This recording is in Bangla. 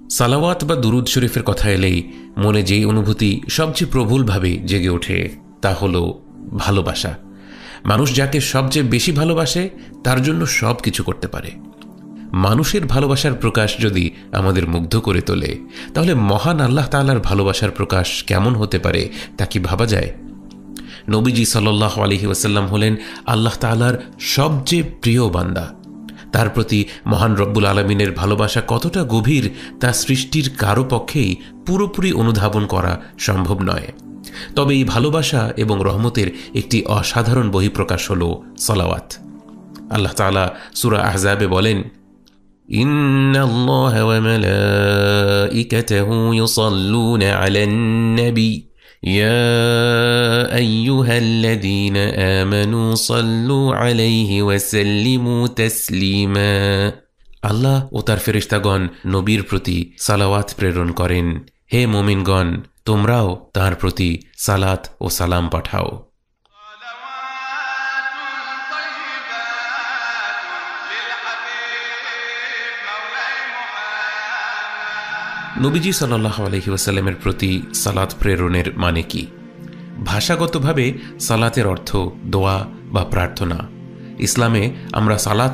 সালাওয়াত বা দুরুদ শরীফের কথা এলেই মনে যেই অনুভূতি সবচেয়ে প্রবলভাবে জেগে ওঠে তা হলো ভালোবাসা। মানুষ যাকে সবচেয়ে বেশি ভালোবাসে তার জন্য সব কিছু করতে পারে। মানুষের ভালোবাসার প্রকাশ যদি আমাদের মুগ্ধ করে তোলে, তাহলে মহান আল্লাহ তাআলার ভালোবাসার প্রকাশ কেমন হতে পারে তা কি ভাবা যায়? নবীজি সাল্লাল্লাহু আলাইহি ওয়াসাল্লাম হলেন আল্লাহ তাআলার সবচেয়ে প্রিয় বান্দা। তার প্রতি মহান রব্বুল আলামিনের ভালোবাসা কতটা গভীর তা সৃষ্টির কারো পক্ষেই পুরোপুরি অনুধাবন করা সম্ভব নয়। তবে এই ভালোবাসা এবং রহমতের একটি অসাধারণ বহিঃপ্রকাশ হল সালাওয়াত। আল্লাহ তাআলা সূরা আহজাবে বলেন, ইন্নাল্লাহা ওয়া মালাইকাতাহু ইউসাল্লুনা আলান নবী ইয়া আইয়ুহাল্লাযীনা আমানু সাল্লু আলাইহি ওয়া সাল্লিমু তাসলিমা। আল্লাহ ও তার ফেরেশতাগণ নবীর প্রতি সালাওয়াত প্রেরণ করেন। হে মুমিনগণ, তোমরাও তার প্রতি সালাত ও সালাম পাঠাও। নবীজি সাল্লাল্লাহু আলাইহি ওয়াসাল্লামের প্রতি সালাত প্রেরণের মানে কি? ভাষাগতভাবে সালাতের অর্থ দোয়া বা প্রার্থনা। ইসলামে আমরা সালাত